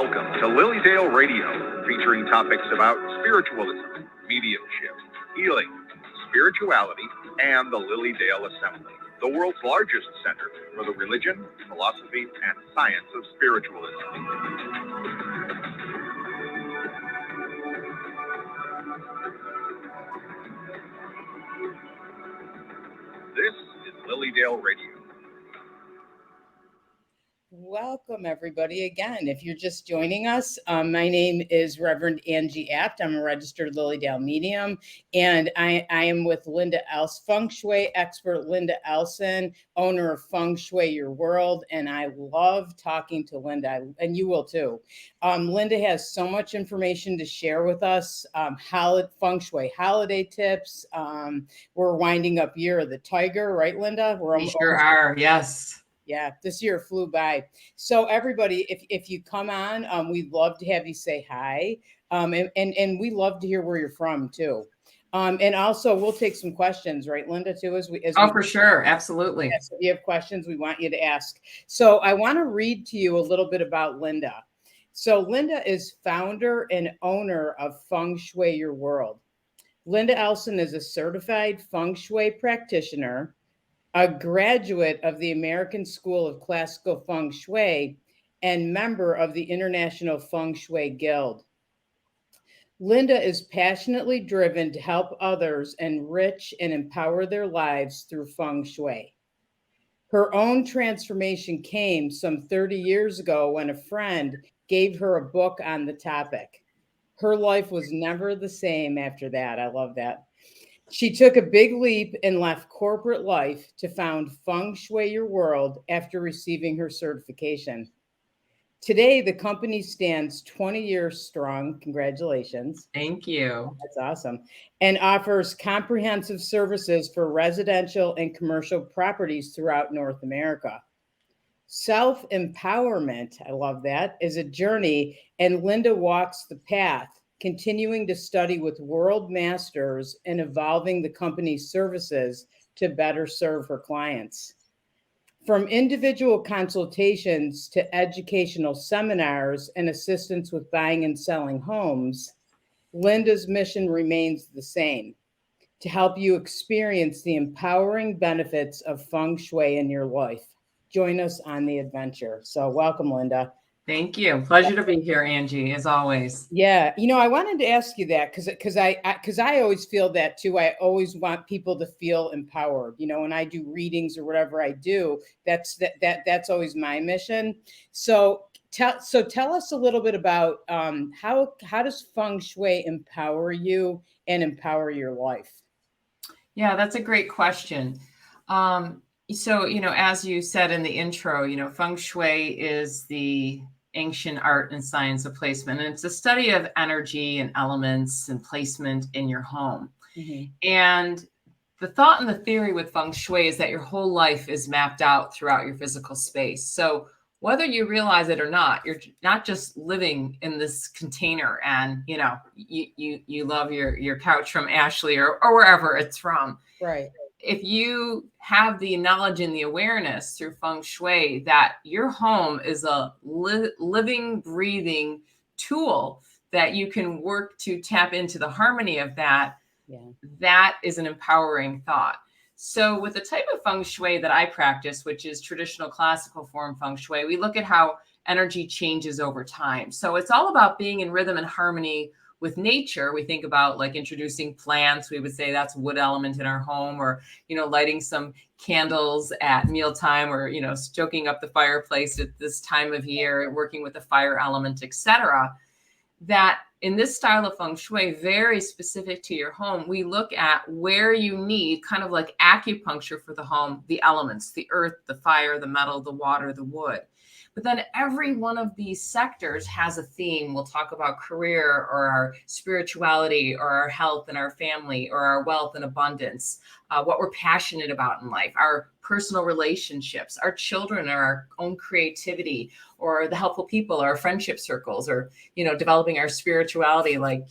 Welcome to Lilydale Radio, featuring topics about spiritualism, mediumship, healing, spirituality, and the Lilydale Assembly, the world's largest center for the religion, philosophy, and science of spiritualism. This is Lilydale Radio. Welcome, everybody, again. If you're just joining us, my name is Rev Angie Abt. I'm a registered Lilydale medium, and I am with Linda Ellson, Feng Shui expert Linda Ellson, owner of Feng Shui Your World, and I love talking to Linda, and you will too. Linda has so much information to share with us, Feng Shui holiday tips. We're winding up Year of the Tiger, right, Linda? We sure are, yes. Yeah, this year flew by. So everybody, if you come on, we'd love to have you say hi. And we love to hear where you're from too. And also we'll take some questions, right, Linda, too, for sure. Absolutely. Yes, if you have questions, we want you to ask. So I want to read to you a little bit about Linda. So Linda is founder and owner of Feng Shui Your World. Linda Ellson is a certified Feng Shui practitioner, a graduate of the American School of Classical Feng Shui, and member of the International Feng Shui Guild. Linda is passionately driven to help others enrich and empower their lives through Feng Shui. Her own transformation came some 30 years ago when a friend gave her a book on the topic. Her life was never the same after that. I love that. She took a big leap and left corporate life to found Feng Shui Your World after receiving her certification. Today, the company stands 20 years strong. Congratulations. Thank you. That's awesome. And offers comprehensive services for residential and commercial properties throughout North America. Self-empowerment, I love that, is a journey, and Linda walks the path, continuing to study with world masters and evolving the company's services to better serve her clients. From individual consultations to educational seminars and assistance with buying and selling homes, Linda's mission remains the same: to help you experience the empowering benefits of Feng Shui in your life. Join us on the adventure. So welcome, Linda. Thank you. Pleasure to be here, Angie, as always. Yeah. I wanted to ask you that because I always feel that too. I always want people to feel empowered. When I do readings or whatever I do, that's always my mission. So tell us a little bit about how does Feng Shui empower you and empower your life? Yeah, that's a great question. So, as you said in the intro, Feng Shui is the ancient art and science of placement. And it's a study of energy and elements and placement in your home. Mm-hmm. And the thought and the theory with Feng Shui is that your whole life is mapped out throughout your physical space. So whether you realize it or not, you're not just living in this container and, you love your couch from Ashley or wherever it's from. Right. If you have the knowledge and the awareness through Feng Shui that your home is a living, breathing tool that you can work to tap into the harmony of that, that is an empowering thought. So with the type of Feng Shui that I practice, which is traditional classical form Feng Shui, we look at how energy changes over time. So it's all about being in rhythm and harmony with nature. We think about like introducing plants. We would say that's wood element in our home, or, lighting some candles at mealtime, or, stoking up the fireplace at this time of year, working with the fire element, etc. That in this style of Feng Shui, very specific to your home, we look at where you need, kind of like acupuncture for the home, the elements, the earth, the fire, the metal, the water, the wood. But then every one of these sectors has a theme. We'll talk about career or our spirituality or our health and our family or our wealth and abundance, what we're passionate about in life, our personal relationships, our children, or our own creativity, or the helpful people, our friendship circles, or, developing our spirituality, like,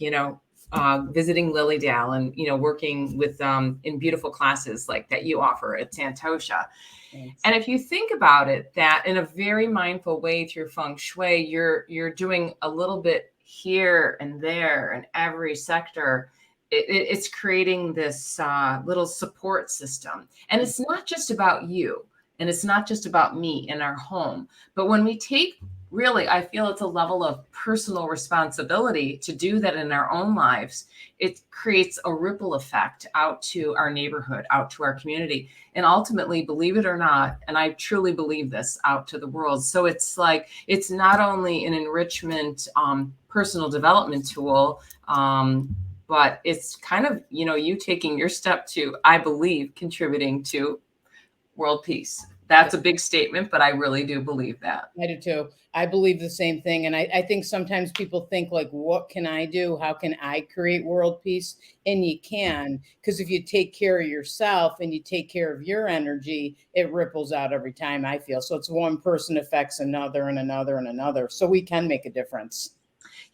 visiting Lilydale and, working with in beautiful classes like that you offer at Santosha. Thanks. And if you think about it, that in a very mindful way through Feng Shui, you're doing a little bit here and there in every sector. It's creating this little support system. And it's not just about you, and it's not just about me in our home. But when we take, really, I feel it's a level of personal responsibility to do that in our own lives. It creates a ripple effect out to our neighborhood, out to our community, and ultimately, believe it or not, and I truly believe this, out to the world. So it's like, it's not only an enrichment, personal development tool, but it's kind of, you taking your step to, I believe, contributing to world peace. That's a big statement, but I really do believe that. I do too. I believe the same thing. And I think sometimes people think like, what can I do? How can I create world peace? And you can, because if you take care of yourself and you take care of your energy, it ripples out every time, I feel. So it's one person affects another and another and another. So we can make a difference.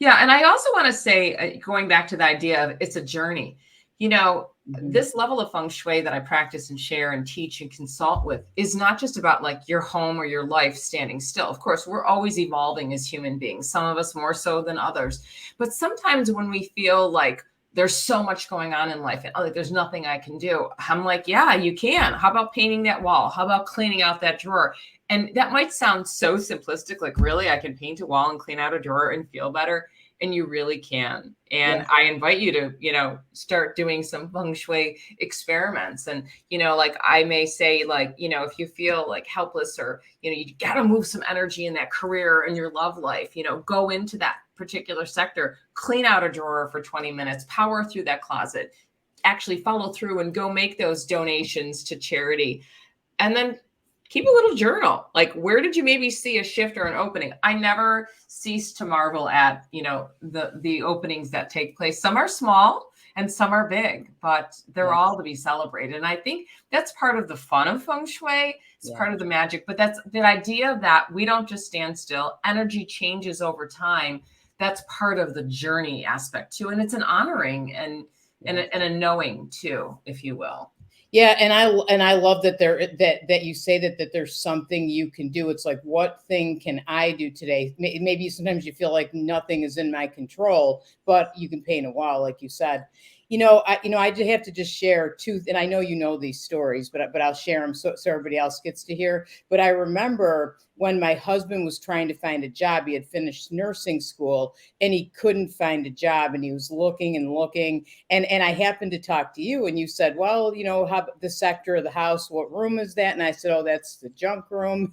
Yeah. And I also want to say, going back to the idea of it's a journey, this level of Feng Shui that I practice and share and teach and consult with is not just about like your home or your life standing still. Of course, we're always evolving as human beings, some of us more so than others. But sometimes when we feel like there's so much going on in life and there's nothing I can do, I'm like, yeah, you can. How about painting that wall? How about cleaning out that drawer? And that might sound so simplistic, like, really, I can paint a wall and clean out a drawer and feel better. And you really can. And Yeah. I invite you to, start doing some Feng Shui experiments. And, like I may say, like, if you feel like helpless or, you got to move some energy in that career and your love life, go into that particular sector, clean out a drawer for 20 minutes, power through that closet, actually follow through and go make those donations to charity. And then keep a little journal. Like, where did you maybe see a shift or an opening? I never cease to marvel at, the openings that take place. Some are small and some are big, but they're all to be celebrated. And I think that's part of the fun of Feng Shui. It's part of the magic, but that's the idea that we don't just stand still. Energy changes over time. That's part of the journey aspect too. And it's an honoring and a knowing too, if you will. Yeah, and I love that that you say that there's something you can do. It's like, what thing can I do today? Maybe sometimes you feel like nothing is in my control, but you can paint a wall, like you said. I just have to just share two, and I know these stories, but I'll share them so everybody else gets to hear. But I remember when my husband was trying to find a job. He had finished nursing school and he couldn't find a job, and he was looking and looking. And I happened to talk to you, and you said, well, how the sector of the house, what room is that? And I said, oh, that's the junk room.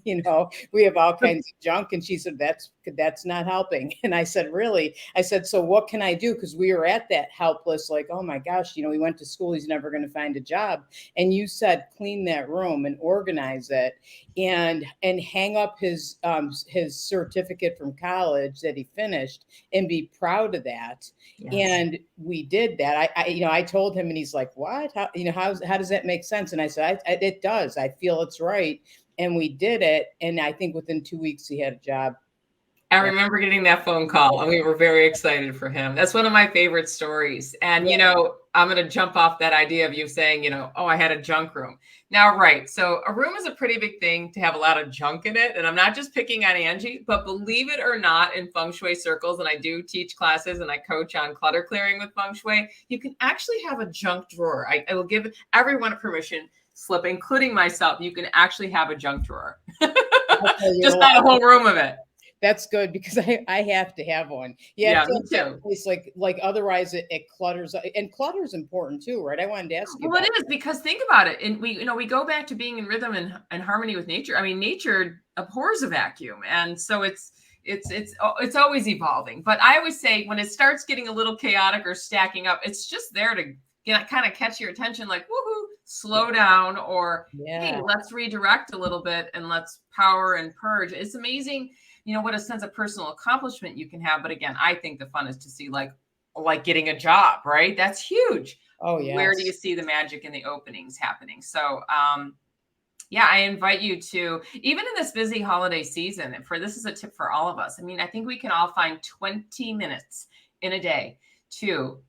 We have all kinds of junk. And she said, that's not helping. And I said, really? I said, so what can I do? Because we were at that helpless, like, oh my gosh, he went to school, he's never going to find a job. And you said, clean that room and organize it and hang up his certificate from college that he finished and be proud of that. Yes. And we did that. I told him, and he's like, what? How does that make sense? And I said, it does. I feel it's right. And we did it. And I think within 2 weeks he had a job. I remember getting that phone call and we were very excited for him. That's one of my favorite stories. And, I'm going to jump off that idea of you saying, oh, I had a junk room. Now, right. So a room is a pretty big thing to have a lot of junk in it. And I'm not just picking on Angie, but believe it or not, in Feng Shui circles, and I do teach classes and I coach on clutter clearing with Feng Shui, you can actually have a junk drawer. I will give everyone a permission slip, including myself. You can actually have a junk drawer. Just not a whole room of it. That's good, because I have to have one. Yeah, me too. It's like otherwise it clutters, and clutter is important too, right? I wanted to ask you. Well, it is, because think about it, and we go back to being in rhythm and harmony with nature. I mean, nature abhors a vacuum, and so it's always evolving. But I always say when it starts getting a little chaotic or stacking up, it's just there to kind of catch your attention, like, woohoo, slow down, or hey, let's redirect a little bit and let's power and purge. It's amazing. What a sense of personal accomplishment you can have. But again, I think the fun is to see like getting a job, right? That's huge. Oh, yeah. Where do you see the magic in the openings happening? So, I invite you to, even in this busy holiday season, this is a tip for all of us. I mean, I think we can all find 20 minutes in a day to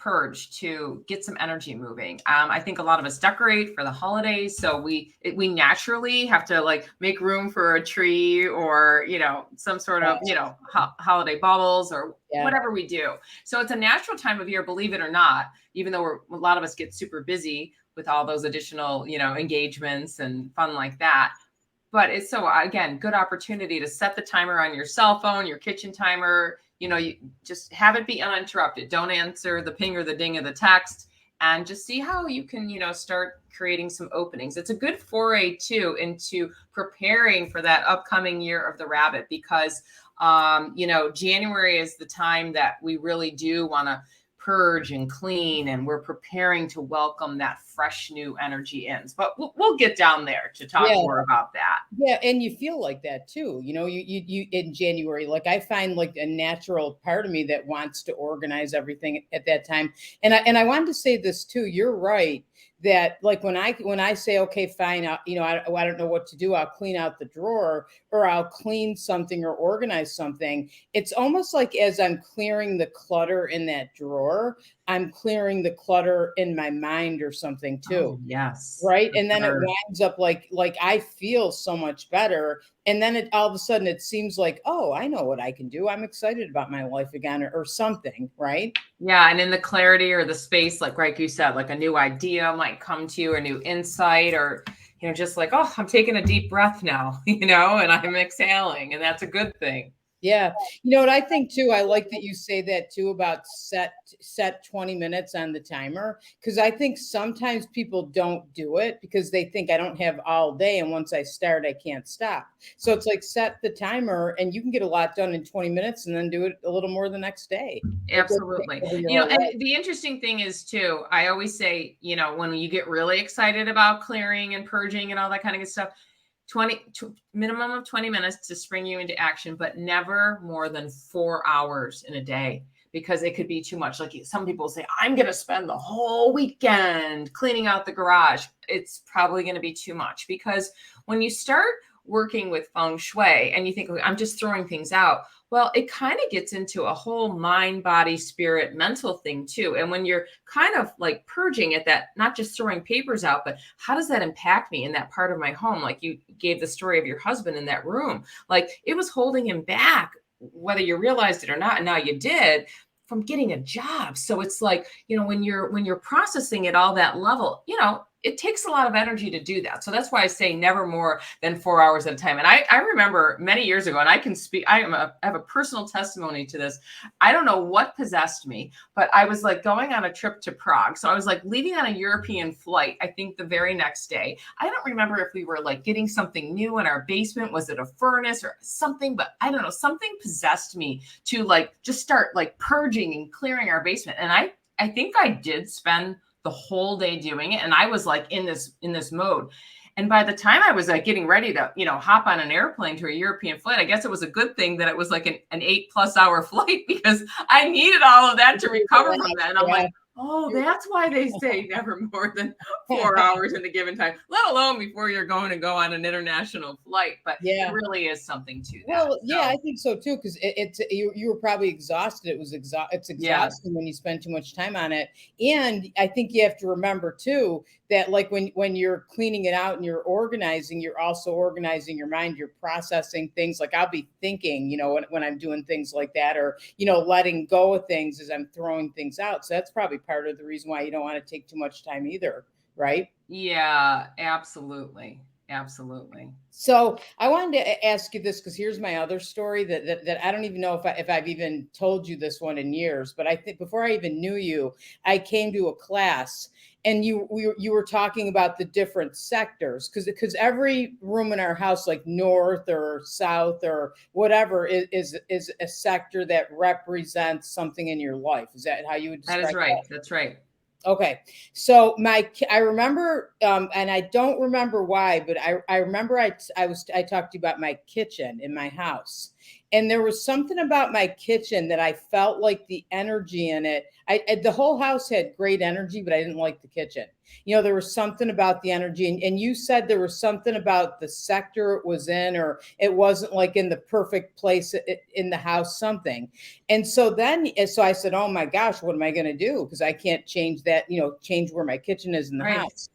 purge to get some energy moving. I think a lot of us decorate for the holidays, so we naturally have to like make room for a tree or some sort of holiday bubbles or whatever we do. So it's a natural time of year, believe it or not, even though a lot of us get super busy with all those additional engagements and fun like that. But it's again, good opportunity to set the timer on your cell phone, your kitchen timer. You just have it be uninterrupted. Don't answer the ping or the ding of the text, and just see how you can, start creating some openings. It's a good foray too into preparing for that upcoming year of the rabbit, because, January is the time that we really do want to purge and clean, and we're preparing to welcome that fresh new energy in. But we'll get down there to talk more about that. Yeah, and you feel like that too. You in January, like I find like a natural part of me that wants to organize everything at that time. And I wanted to say this too. You're right that like when I say, okay, fine, I don't know what to do, I'll clean out the drawer or I'll clean something or organize something. It's almost like as I'm clearing the clutter in that drawer, I'm clearing the clutter in my mind or something too. Oh, yes. Right. And then it winds up like I feel so much better. And then all of a sudden it seems like, oh, I know what I can do. I'm excited about my life again or something. Right. Yeah. And in the clarity or the space, like you said, like a new idea might come to you, a new insight, or, just like, oh, I'm taking a deep breath now, and I'm exhaling. And that's a good thing. Yeah. You know what I think too? I like that you say that too about set 20 minutes on the timer, because I think sometimes people don't do it because they think I don't have all day. And once I start, I can't stop. So it's like set the timer and you can get a lot done in 20 minutes and then do it a little more the next day. Absolutely. And the interesting thing is too, I always say, when you get really excited about clearing and purging and all that kind of good stuff, minimum of 20 minutes to spring you into action, but never more than 4 hours in a day, because it could be too much. Like some people say, I'm going to spend the whole weekend cleaning out the garage. It's probably going to be too much, because when you start working with Feng Shui and you think, I'm just throwing things out, well, it kind of gets into a whole mind, body, spirit, mental thing too. And when you're kind of like purging at that, not just throwing papers out, but how does that impact me in that part of my home? Like you gave the story of your husband in that room, like it was holding him back, whether you realized it or not. And now you did, from getting a job. So it's like, when you're processing at all that level, it takes a lot of energy to do that. So that's why I say never more than 4 hours at a time. And I remember many years ago, and I can speak, I have a personal testimony to this. I don't know what possessed me, but I was like going on a trip to Prague. So I was like leaving on a European flight, I think the very next day. I don't remember if we were like getting something new in our basement. Was it a furnace or something? But I don't know, something possessed me to like just start like purging and clearing our basement. And I think I did spend the whole day doing it. And I was like in this mode. And by the time I was like getting ready to, hop on an airplane to a European flight, I guess it was a good thing that it was like an 8+ hour flight, because I needed all of that to recover from that. And I'm like, oh, that's why they say never more than 4 hours in a given time, let alone before you're going to go on an international flight. But it really is something to that. Well, yeah, I think so too, because you were probably exhausted. It's exhausting when you spend too much time on it. And I think you have to remember too that like when you're cleaning it out and you're organizing, you're also organizing your mind. You're processing things. Like I'll be thinking, when I'm doing things like that, or letting go of things as I'm throwing things out. So that's probably part of the reason why you don't want to take too much time either, right? Yeah, absolutely. So I wanted to ask you this, because here's my other story that I don't even know if I've even told you this one in years, but I think before I even knew you, I came to a class and you were talking about the different sectors, because every room in our house, like north or south or whatever, is a sector that represents something in your life. Is that how you would describe that? Is right. That's right. Okay. So I remember, and I don't remember why, but I remember I talked to you about my kitchen in my house, and there was something about my kitchen that I felt like the energy in it. The whole house had great energy, but I didn't like the kitchen. There was something about the energy, and you said there was something about the sector it was in, or it wasn't like in the perfect place in the house, something. And so I said, oh my gosh, what am I going to do? Because I can't change that, change where my kitchen is in the Right. house,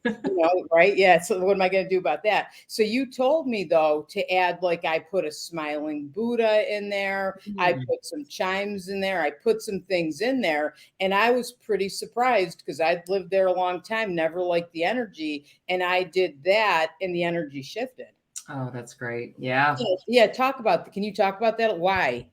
right? Yeah. So what am I going to do about that? So you told me though, to add, like, I put a smiling Buddha in there. I put some chimes in there. I put some things in there, and I was pretty surprised because I'd lived there a long time, never liked the energy. And I did that and the energy shifted. Oh, that's great. Yeah. Yeah. Can you talk about that? Why?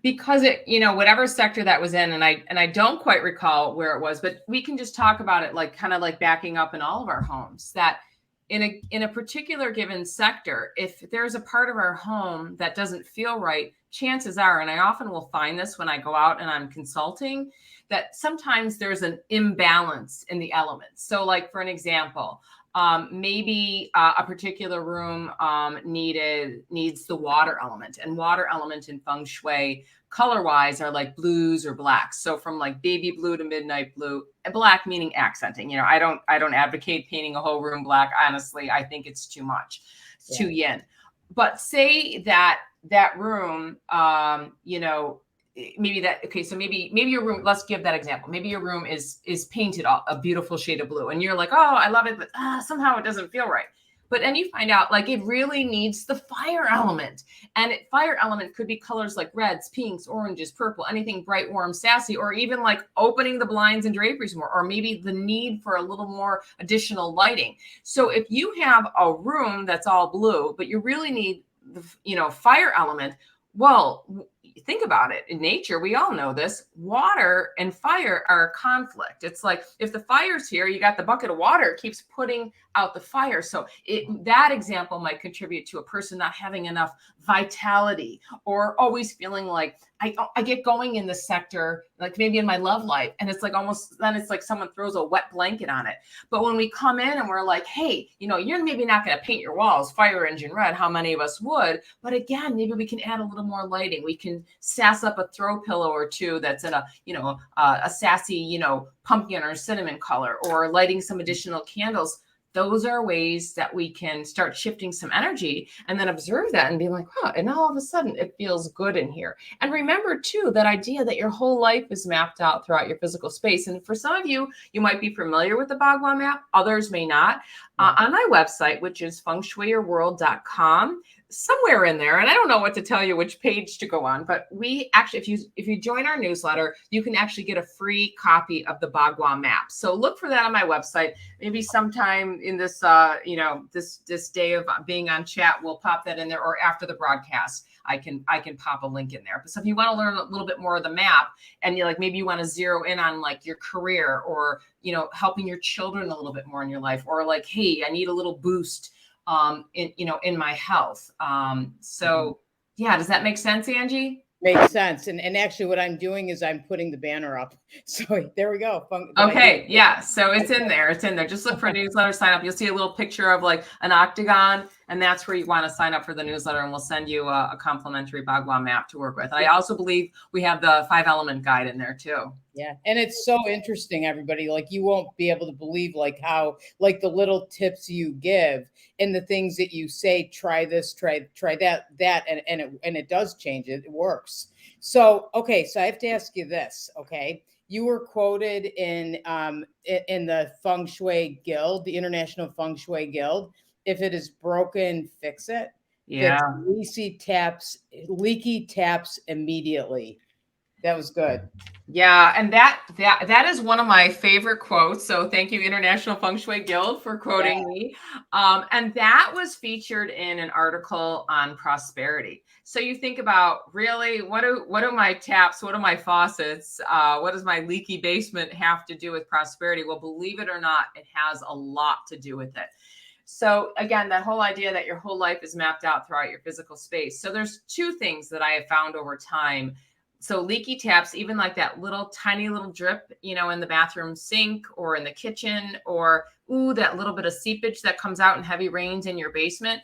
Because it, whatever sector that was in, and I don't quite recall where it was, but we can just talk about it, like kind of like backing up in all of our homes, that in a particular given sector, if there's a part of our home that doesn't feel right, chances are, and I often will find this when I go out and I'm consulting, that sometimes there's an imbalance in the elements. So like, for an example, maybe a particular room needs the water element, and water element in Feng Shui color wise are like blues or blacks. So from like baby blue to midnight blue, and black meaning accenting. I don't advocate painting a whole room black. Honestly, I think it's too much. It's too yin. But say that room, so maybe your room, let's give that example. Maybe your room is painted a beautiful shade of blue, and you're like, oh, I love it, but somehow it doesn't feel right. But then you find out, like, it really needs the fire element, and fire element could be colors like reds, pinks, oranges, purple, anything bright, warm, sassy, or even like opening the blinds and draperies more, or maybe the need for a little more additional lighting. So if you have a room that's all blue, but you really need the fire element, well, think about it. In nature, we all know this, water and fire are a conflict. It's like, if the fire's here, you got the bucket of water, it keeps putting out the fire. So that example might contribute to a person not having enough vitality, or always feeling like, I get going in this sector, like maybe in my love life, and it's like then it's like someone throws a wet blanket on it. But when we come in and we're like, hey, you're maybe not going to paint your walls fire engine red, how many of us would? But again, maybe we can add a little more lighting. We can sass up a throw pillow or two that's in a sassy, pumpkin or cinnamon color, or lighting some additional candles. Those are ways that we can start shifting some energy, and then observe that and be like, and now all of a sudden it feels good in here. And remember too, that idea that your whole life is mapped out throughout your physical space. And for some of you, you might be familiar with the Bagua map. Others may not. On my website, which is fengshuiyourworld.com, somewhere in there, and I don't know what to tell you which page to go on, but we actually, if you join our newsletter, you can actually get a free copy of the Bagua map. So look for that on my website. Maybe sometime in this this day of being on chat, we'll pop that in there, or after the broadcast, I can pop a link in there. But so if you want to learn a little bit more of the map, and maybe you want to zero in on like your career, or helping your children a little bit more in your life, or like, hey, I need a little boost in my health. So yeah, does that make sense, Angie? Makes sense. And actually what I'm doing is I'm putting the banner up. So there we go. Okay. Yeah. So it's in there. It's in there. Just look for newsletter, sign up. You'll see a little picture of like an octagon, and that's where you want to sign up for the newsletter, and we'll send you a complimentary Bagua map to work with. I also believe we have the 5-element guide in there too. Yeah. And it's so interesting, everybody. Like, you won't be able to believe like how, like, the little tips you give and the things that you say, try this, try that, and it does change it. It works. So, okay. So I have to ask you this. Okay. You were quoted in the Feng Shui Guild, the International Feng Shui Guild. If it is broken, fix it. Yeah. Leaky taps immediately. That was good. Yeah, and that is one of my favorite quotes. So thank you, International Feng Shui Guild, for quoting me. And that was featured in an article on prosperity. So you think about, really, what do my taps, what do my faucets, what does my leaky basement have to do with prosperity? Well, believe it or not, it has a lot to do with it. So again, that whole idea that your whole life is mapped out throughout your physical space. So there's two things that I have found over time. So leaky taps, even like that tiny little drip, in the bathroom sink or in the kitchen, or that little bit of seepage that comes out in heavy rains in your basement.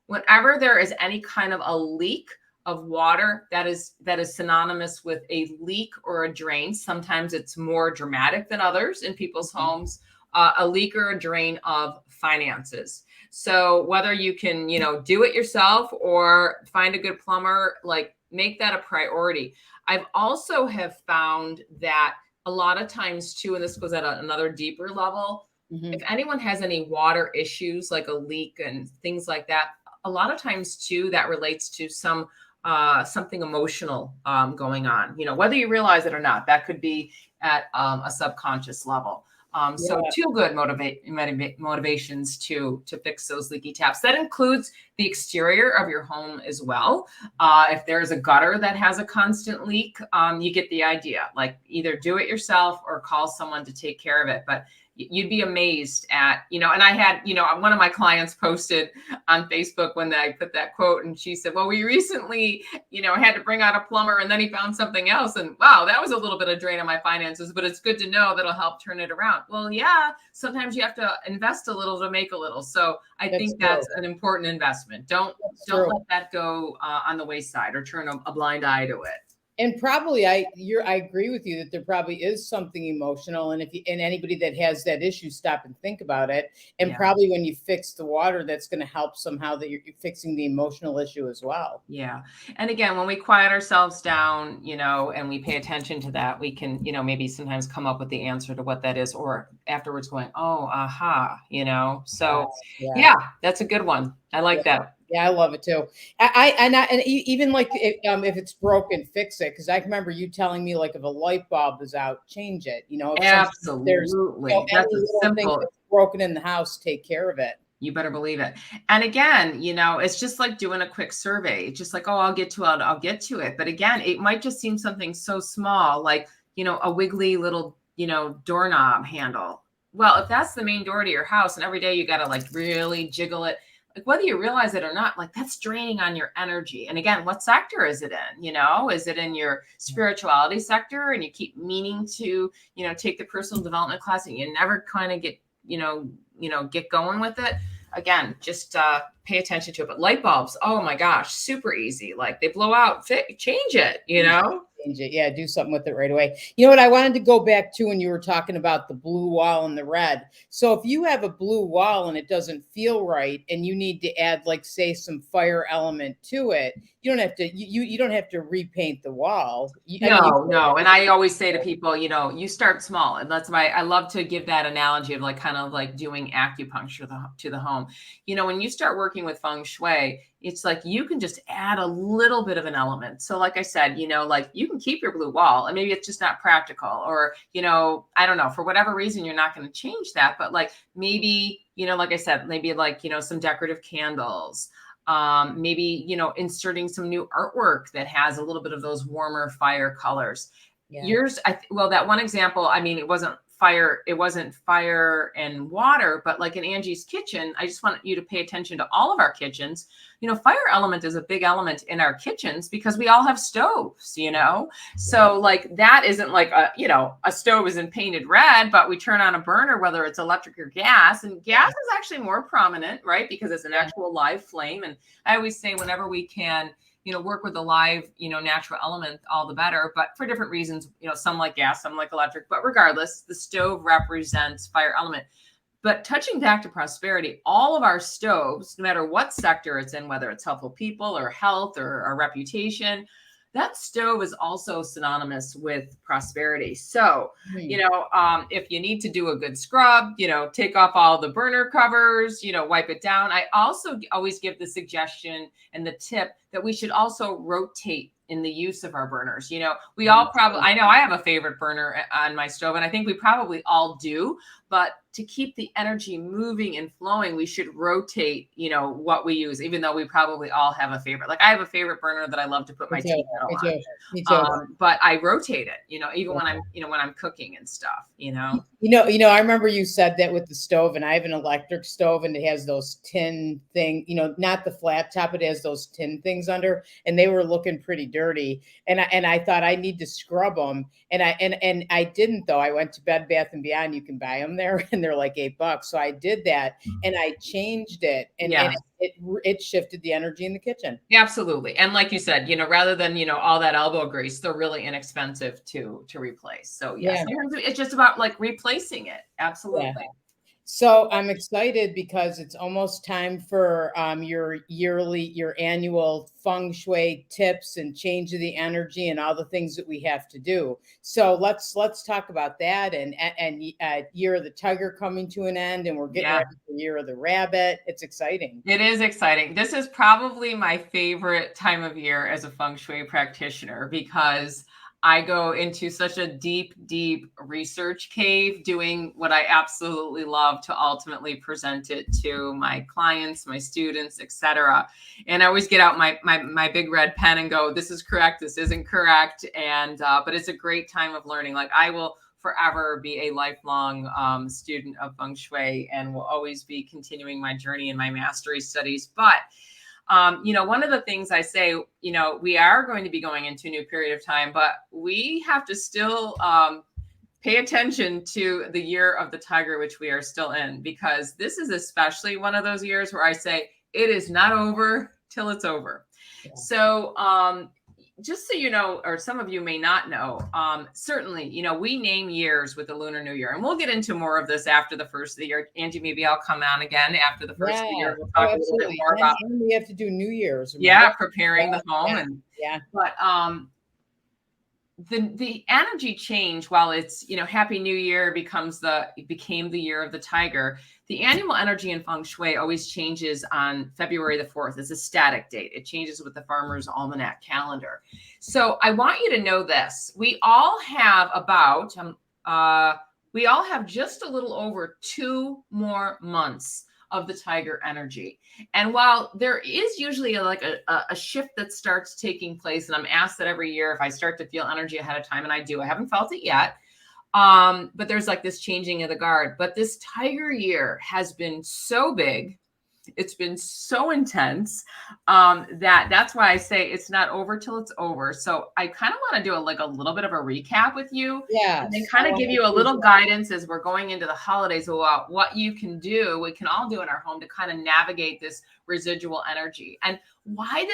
Whenever there is any kind of a leak of water, that is synonymous with a leak or a drain. Sometimes it's more dramatic than others in people's homes. a leak or a drain of finances. So whether you can, do it yourself or find a good plumber, like make that a priority. I've also have found that a lot of times too, and this goes at another deeper level, if anyone has any water issues, like a leak and things like that, a lot of times too, that relates to something emotional going on, whether you realize it or not. That could be at a subconscious level. So two good motivations to fix those leaky taps. That includes the exterior of your home as well. If there's a gutter that has a constant leak, you get the idea. Like either do it yourself or call someone to take care of it. But you'd be amazed at, and I had, one of my clients posted on Facebook when I put that quote, and she said, well, we recently, had to bring out a plumber and then he found something else. And wow, that was a little bit of drain on my finances, but it's good to know that'll help turn it around. Well, yeah, sometimes you have to invest a little to make a little. So I think that's an important investment. Don't let that go on the wayside or turn a blind eye to it. And probably I agree with you that there probably is something emotional. And and anybody that has that issue, stop and think about it. And probably when you fix the water, that's going to help somehow that you're fixing the emotional issue as well. Yeah. And again, when we quiet ourselves down, and we pay attention to that, we can, maybe sometimes come up with the answer to what that is, or afterwards going, oh, aha, so yeah, that's a good one. I like that. Yeah, I love it too. And even like if it's broken, fix it. Because I remember you telling me, like, if a light bulb is out, change it. Absolutely. That's a simple. That's broken in the house, take care of it. You better believe it. And again, it's just like doing a quick survey. It's just like, oh, I'll get to it. But again, it might just seem something so small, like a wiggly little doorknob handle. Well, if that's the main door to your house, and every day you got to like really jiggle it. Like whether you realize it or not, like that's draining on your energy. And again, what sector is it in? Is it in your spirituality sector and you keep meaning to, take the personal development class and you never kind of get, get going with it? Again, just pay attention to it. But light bulbs, oh my gosh, super easy. Like they blow out, change it, Change it. Yeah, do something with it right away. You know what I wanted to go back to when you were talking about the blue wall and the red. So if you have a blue wall and it doesn't feel right and you need to add, like, say, some fire element to it, you don't have to you don't have to repaint the wall. No. And I always say to people, you start small. And that's why I love to give that analogy of like kind of like doing acupuncture to the home. When you start working with Feng Shui, it's like you can just add a little bit of an element. So like I said, like you can keep your blue wall and maybe it's just not practical, or, I don't know, for whatever reason, you're not going to change that. But like maybe, like I said, maybe like, some decorative candles, maybe, inserting some new artwork that has a little bit of those warmer fire colors. Yours, that one example, I mean, it wasn't fire and water, but like in Angie's kitchen, I just want you to pay attention to all of our kitchens. Fire element is a big element in our kitchens because we all have stoves, so like that isn't like a stove isn't painted red, but we turn on a burner, whether it's electric or gas, and gas is actually more prominent, right? Because it's an actual live flame. And I always say whenever we can, work with a live, natural element, all the better, but for different reasons, some like gas, some like electric, but regardless, the stove represents fire element. But touching back to prosperity, all of our stoves, no matter what sector it's in, whether it's helpful people or health or our reputation, that stove is also synonymous with prosperity. So, if you need to do a good scrub, take off all the burner covers, wipe it down. I also always give the suggestion and the tip that we should also rotate in the use of our burners. We all probably, I know I have a favorite burner on my stove, and I think we probably all do, but to keep the energy moving and flowing, we should rotate, what we use, even though we probably all have a favorite. Like I have a favorite burner that I love to put my tea kettle on. Me too. But I rotate it, even when I'm cooking and stuff, I remember you said that with the stove, and I have an electric stove and it has those tin thing, not the flat top, it has those tin things under, and they were looking pretty dirty. And I thought I need to scrub them. And I didn't, though. I went to Bed Bath & Beyond. You can buy them there and they're like $8. So I did that and I changed it, and it shifted the energy in the kitchen. Absolutely. And like you said, rather than, all that elbow grease, they're really inexpensive to replace. So yes, it's just about like replacing it. Absolutely. So I'm excited because it's almost time for your annual Feng Shui tips and change of the energy and all the things that we have to do. So let's talk about that and Year of the Tiger coming to an end, and we're getting ready for Year of the Rabbit. It's exciting. It is exciting. This is probably my favorite time of year as a Feng Shui practitioner because I go into such a deep, deep research cave doing what I absolutely love to ultimately present it to my clients, my students, etc. And I always get out my big red pen and go, this is correct, this isn't correct. And but it's a great time of learning. Like I will forever be a lifelong student of Feng Shui and will always be continuing my journey in my mastery studies. But one of the things I say, we are going to be going into a new period of time, but we have to still pay attention to the Year of the Tiger, which we are still in, because this is especially one of those years where I say it is not over till it's over. Yeah. So just so you know, or some of you may not know, certainly, we name years with the Lunar New Year, and we'll get into more of this after the first of the year. Angie, maybe I'll come on again after the first of the year. We'll talk a little bit more about. And we have to do New Year's. Remember? Yeah, preparing the home but the energy change, while it's Happy New Year became the Year of the Tiger. The annual energy in Feng Shui always changes on February the 4th. It's a static date. It changes with the Farmer's Almanac calendar. So I want you to know this. We all have just a little over 2 more months of the Tiger energy. And while there is usually a shift that starts taking place, and I'm asked that every year if I start to feel energy ahead of time, and I do. I haven't felt it yet. But there's this changing of the guard. But this Tiger year has been so big. It's been so intense that's why I say it's not over till it's over. So I kind of want to do a little bit of a recap with you. Yeah. And then kind of give you a little guidance as we're going into the holidays about what you can do. We can all do in our home to kind of navigate this residual energy. And why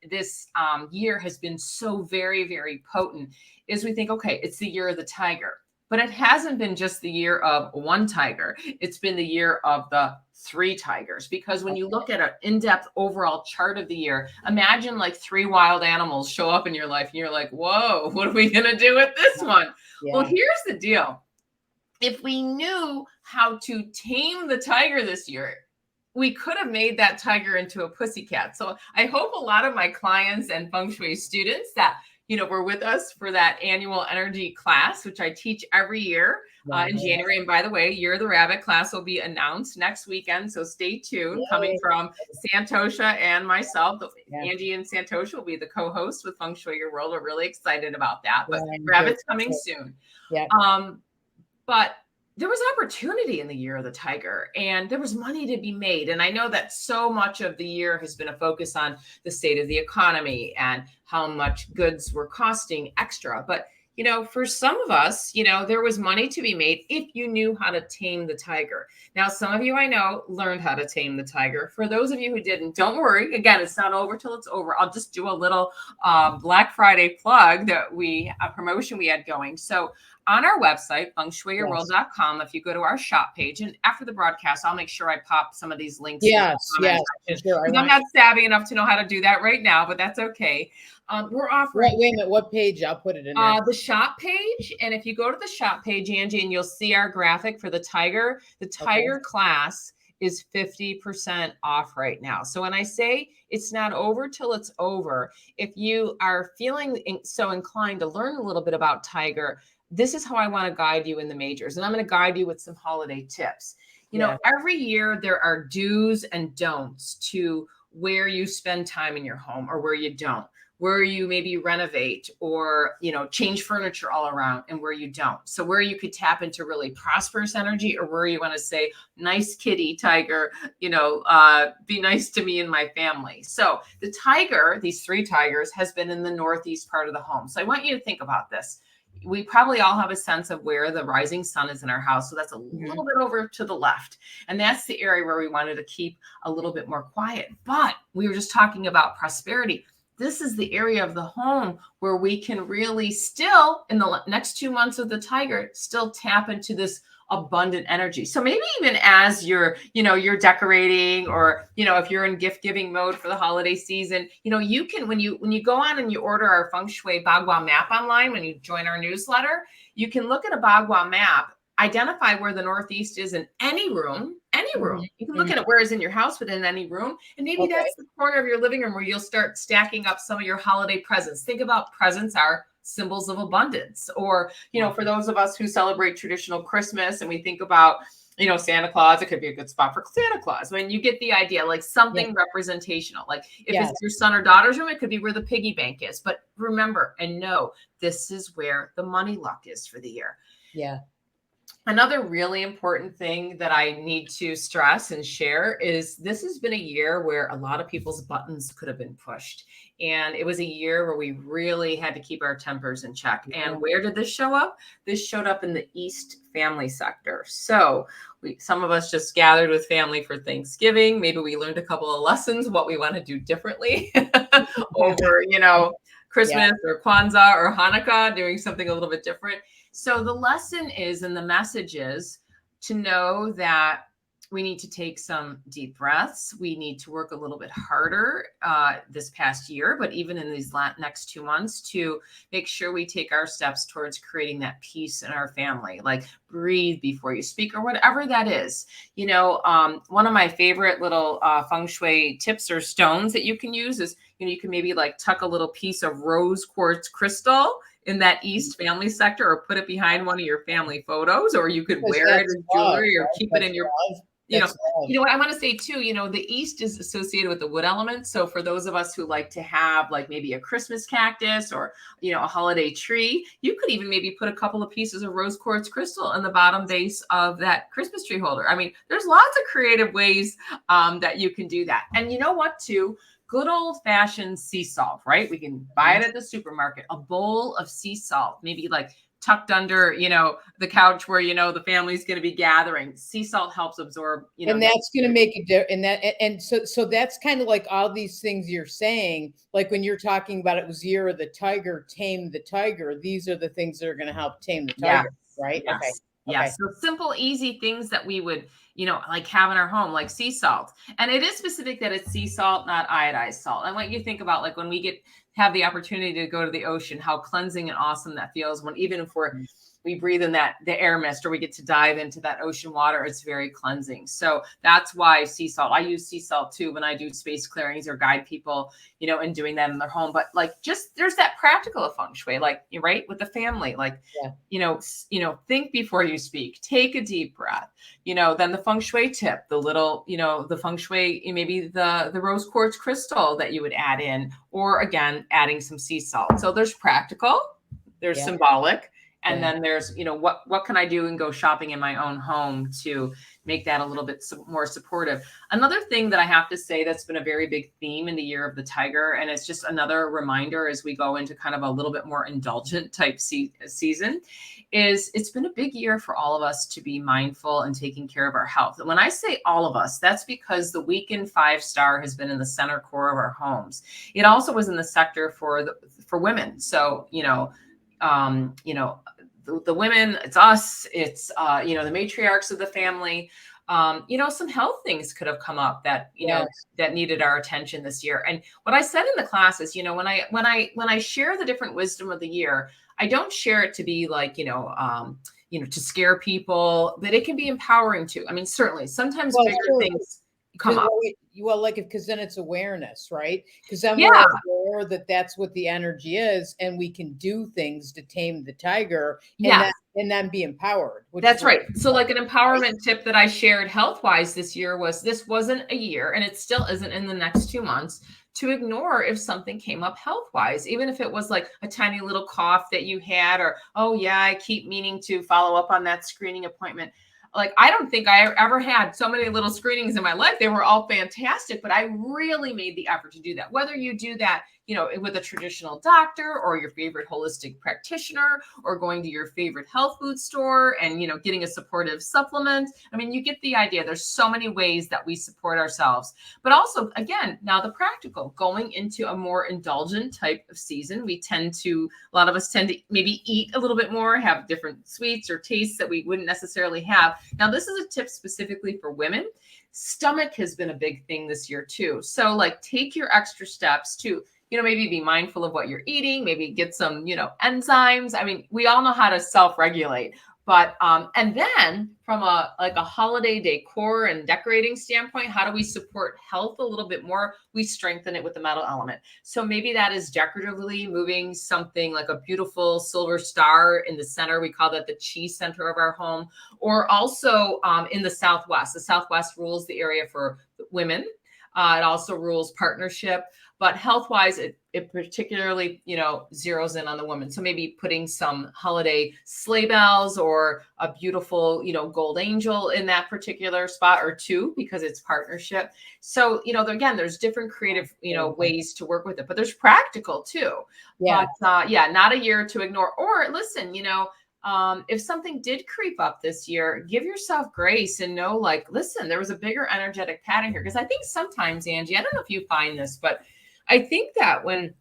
this year has been so very, very potent is we think, okay, it's the Year of the Tiger. But it hasn't been just the year of one tiger. It's been the year of the 3 tigers. Because when you look at an in-depth overall chart of the year, imagine 3 wild animals show up in your life and you're like, whoa, what are we going to do with this one? Yeah. Well, here's the deal. If we knew how to tame the tiger this year, we could have made that tiger into a pussycat. So I hope a lot of my clients and Feng Shui students that were with us for that annual energy class, which I teach every year in January. And by the way, Year of the Rabbit class will be announced next weekend. So stay tuned. Yay. Coming from Santosha and myself. Angie and Santosha will be the co-hosts with Feng Shui Your World. We're really excited about that. But Rabbit's coming soon. Yeah. But there was opportunity in the Year of the Tiger, and there was money to be made. And I know that so much of the year has been a focus on the state of the economy and how much goods were costing extra. But, for some of us, there was money to be made if you knew how to tame the tiger. Now, some of you I know learned how to tame the tiger. For those of you who didn't, don't worry. Again, it's not over till it's over. I'll just do a little Black Friday plug a promotion we had going. So on our website, fengshuiyourworld.com, if you go to our shop page, and after the broadcast, I'll make sure I pop some of these links. Yes. Sure. I'm not savvy enough to know how to do that right now, but that's okay. We're offering. Wait a minute. What page? I'll put it in there. The shop page. And if you go to the shop page, Angie, and you'll see our graphic for the tiger class is 50% off right now. So when I say it's not over till it's over, if you are feeling so inclined to learn a little bit about tiger, this is how I want to guide you in the majors. And I'm going to guide you with some holiday tips. Every year there are do's and don'ts to where you spend time in your home or where you don't, where you maybe renovate or, change furniture all around and where you don't. So where you could tap into really prosperous energy or where you want to say, nice kitty tiger, be nice to me and my family. So the tiger, these 3 tigers, has been in the northeast part of the home. So I want you to think about this. We probably all have a sense of where the rising sun is in our house. So that's a little bit over to the left. And that's the area where we wanted to keep a little bit more quiet. But we were just talking about prosperity. This is the area of the home where we can really still, in the next 2 months of the tiger, still tap into this abundant energy. So maybe even as you're, you're decorating, or, if you're in gift giving mode for the holiday season, you can, when you go on and you order our Feng Shui Bagua map online, when you join our newsletter, you can look at a Bagua map, identify where the Northeast is in any room. You can look at it where it's in your house, but in any room. And maybe that's the corner of your living room where you'll start stacking up some of your holiday presents. Think about presents are symbols of abundance. Or, for those of us who celebrate traditional Christmas and we think about, Santa Claus, it could be a good spot for Santa Claus. I mean, you get the idea, like something representational. Like if it's your son or daughter's room, it could be where the piggy bank is. But remember and know, this is where the money luck is for the year. Yeah. Another really important thing that I need to stress and share is this has been a year where a lot of people's buttons could have been pushed. And it was a year where we really had to keep our tempers in check. And where did this show up? This showed up in the East family sector. So some of us just gathered with family for Thanksgiving. Maybe we learned a couple of lessons, what we want to do differently over, Christmas or Kwanzaa or Hanukkah, doing something a little bit different. So the lesson is, and the message is, to know that we need to take some deep breaths. We need to work a little bit harder this past year, but even in these next 2 months, to make sure we take our steps towards creating that peace in our family. Like breathe before you speak, or whatever that is. One of my favorite little Feng Shui tips or stones that you can use is, you can maybe like tuck a little piece of rose quartz crystal in that East family sector, or put it behind one of your family photos, or you could wear it as jewelry, or keep it in your, what I want to say too, the East is associated with the wood element. So for those of us who like to have like maybe a Christmas cactus or, a holiday tree, you could even maybe put a couple of pieces of rose quartz crystal in the bottom base of that Christmas tree holder. I mean, there's lots of creative ways that you can do that. And you know what too? Good old fashioned sea salt, right? We can buy it at the supermarket, a bowl of sea salt, maybe like tucked under, the couch where, the family's going to be gathering. Sea salt helps absorb, and that's going to make a difference. And so that's kind of like all these things you're saying, like when you're talking about it was year of the tiger, tame the tiger. These are the things that are going to help tame the tiger, right? Yes. Okay. Yeah. So simple, easy things that we would, like have in our home, like sea salt. And it is specific that it's sea salt, not iodized salt. I want you to think about like when we have the opportunity to go to the ocean, how cleansing and awesome that feels when, even if we breathe in the air mist, or we get to dive into that ocean water, it's very cleansing. So that's why sea salt, I use sea salt too when I do space clearings or guide people, in doing that in their home. But like, just, there's that practical of Feng Shui, like, right, with the family, like, think before you speak, take a deep breath, then the Feng Shui tip, the little, the Feng Shui, maybe the rose quartz crystal that you would add in, or again, adding some sea salt. So there's practical, there's symbolic, and then there's, what can I do and go shopping in my own home to make that a little bit more supportive. Another thing that I have to say that's been a very big theme in the year of the tiger, and it's just another reminder as we go into kind of a little bit more indulgent type season, is it's been a big year for all of us to be mindful and taking care of our health. And when I say all of us, that's because the weekend 5-star has been in the center core of our homes. It also was in the sector for women. So, the women, it's us, it's, the matriarchs of the family, some health things could have come up that, that needed our attention this year. And what I said in the class is, when I share the different wisdom of the year, I don't share it to be like, to scare people, but it can be empowering too. I mean, certainly sometimes bigger things come up. Well, like, because then it's awareness, right? Because then we're aware that that's what the energy is, and we can do things to tame the tiger, and then be empowered. That's right. So like an empowerment tip that I shared health-wise this year was, this wasn't a year, and it still isn't in the next 2 months, to ignore if something came up health-wise, even if it was like a tiny little cough that you had, or, oh yeah, I keep meaning to follow up on that screening appointment. like, I don't think I ever had so many little screenings in my life. They were all fantastic, but I really made the effort to do that. Whether you do that, you know, with a traditional doctor or your favorite holistic practitioner, or going to your favorite health food store and, you know, getting a supportive supplement. I mean, you get the idea. There's so many ways that we support ourselves, but also, again, now the practical, going into a more indulgent type of season, a lot of us tend to maybe eat a little bit more, have different sweets or tastes that we wouldn't necessarily have. Now, this is a tip specifically for women. Stomach has been a big thing this year too. So like, take your extra steps to, you know, maybe be mindful of what you're eating, maybe get some, you know, enzymes. I mean, we all know how to self-regulate, but, and then from a holiday decor and decorating standpoint, how do we support health a little bit more? We strengthen it with the metal element. So maybe that is decoratively moving something like a beautiful silver star in the center. We call that the chi center of our home, or also in the Southwest. The Southwest rules the area for women. It also rules partnership, but health-wise, it particularly, you know, zeroes in on the woman. So maybe putting some holiday sleigh bells or a beautiful, you know, gold angel in that particular spot, or two, because it's partnership. So, you know, again, there's different creative, you know, ways to work with it, but there's practical too. Yeah. But not a year to ignore. Or listen, you know, if something did creep up this year, give yourself grace and know, like, listen, there was a bigger energetic pattern here. Because I think sometimes, Angie, I don't know if you find this, but I think that when,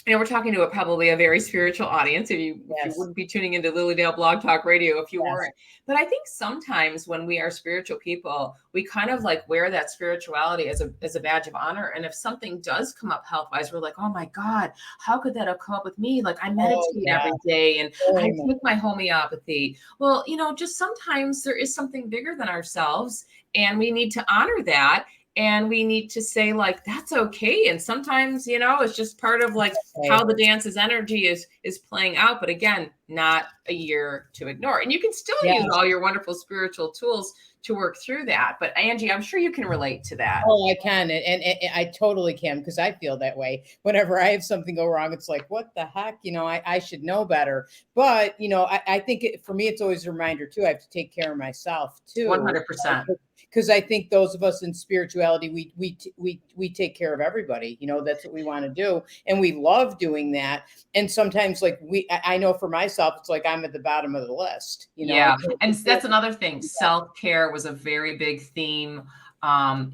you know, we're talking to probably a very spiritual audience, if you wouldn't be tuning into Lilydale Blog Talk Radio if you weren't. But I think sometimes when we are spiritual people, we kind of like wear that spirituality as a badge of honor. And if something does come up health-wise, we're like, oh my God, how could that have come up with me? Like, I meditate every day and I take my homeopathy. Well, you know, just sometimes there is something bigger than ourselves, and we need to honor that. And we need to say, like, that's okay. And sometimes, you know, it's just part of like how the dance's energy is playing out. But again, not a year to ignore. And you can still use all your wonderful spiritual tools to work through that. But Angie, I'm sure you can relate to that. Oh, I can. And I totally can, because I feel that way. Whenever I have something go wrong, it's like, what the heck? You know, I should know better. But, you know, I think for me, it's always a reminder too. I have to take care of myself too. 100%. Because I think those of us in spirituality, we take care of everybody. You know, that's what we want to do, and we love doing that. And sometimes, like, I know for myself, it's like I'm at the bottom of the list. You know, yeah, and that's another thing. Self-care was a very big theme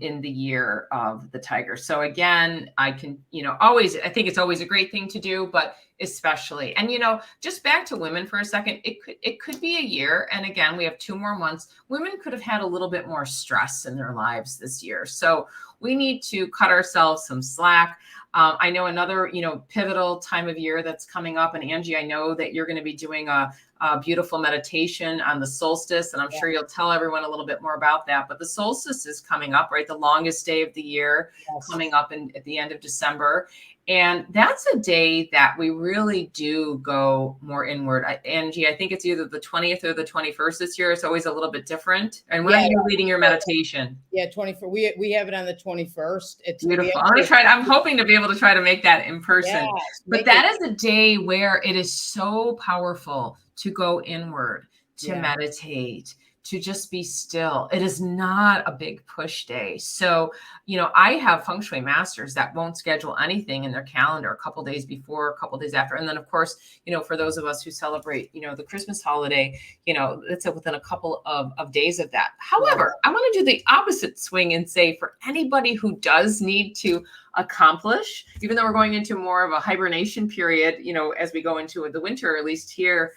in the year of the tiger. So again, I can, you know, always, I think it's always a great thing to do, but especially, and, you know, just back to women for a second, it could be a year. And again, we have 2 more months. Women could have had a little bit more stress in their lives this year. So we need to cut ourselves some slack. I know another, you know, pivotal time of year that's coming up. And Angie, I know that you're going to be doing a beautiful meditation on the solstice. And I'm sure you'll tell everyone a little bit more about that. But the solstice is coming up, right? The longest day of the year, coming up at the end of December. And that's a day that we really do go more inward. Angie, I think it's either the 20th or the 21st this year. It's always a little bit different. And when are you leading your meditation? Yeah, 24. We have it on the 21st. It's beautiful. I'm hoping to be able to try to make that in person. But that is a day where it is so powerful to go inward, to meditate, to just be still. It is not a big push day. So, you know, I have Feng Shui masters that won't schedule anything in their calendar a couple days before, a couple days after. And then, of course, you know, for those of us who celebrate, you know, the Christmas holiday, you know, it's within a couple of days of that. However, I want to do the opposite swing and say, for anybody who does need to accomplish, even though we're going into more of a hibernation period, you know, as we go into the winter, at least here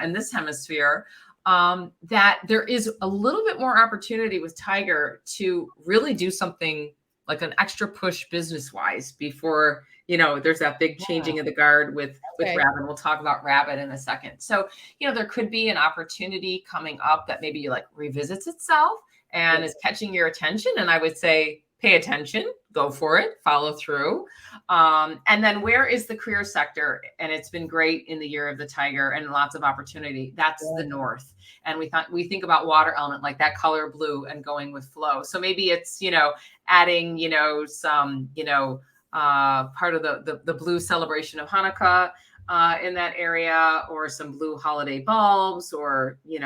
in this hemisphere, that there is a little bit more opportunity with Tiger to really do something like an extra push business wise before, you know, there's that big changing of the guard with Rabbit. We'll talk about Rabbit in a second. So, you know, there could be an opportunity coming up that maybe like revisits itself and is catching your attention. And I would say, pay attention, go for it, follow through. And then where is the career sector? And it's been great in the year of the tiger and lots of opportunity. That's the north. And we think about water element, like that color blue and going with flow. So maybe it's, you know, adding, you know, some, you know, part of the blue celebration of Hanukkah in that area, or some blue holiday bulbs, or, you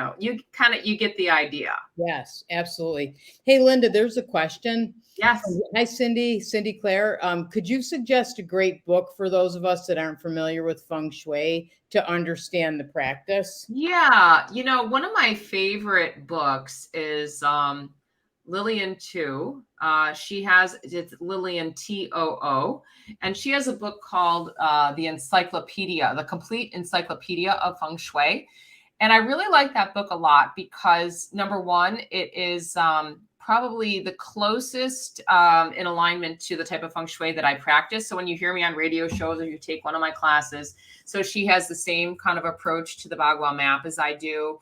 get the idea. Yes, absolutely. Hey, Linda, there's a question. Yes. Hi, Cindy Claire. Could you suggest a great book for those of us that aren't familiar with Feng Shui to understand the practice? Yeah. One of my favorite books is Lillian Tu. It's Lillian Too, and she has a book called The Complete Encyclopedia of Feng Shui. And I really like that book a lot because, number one, it is probably the closest in alignment to the type of Feng Shui that I practice. So when you hear me on radio shows or you take one of my classes, so she has the same kind of approach to the Bagua map as I do.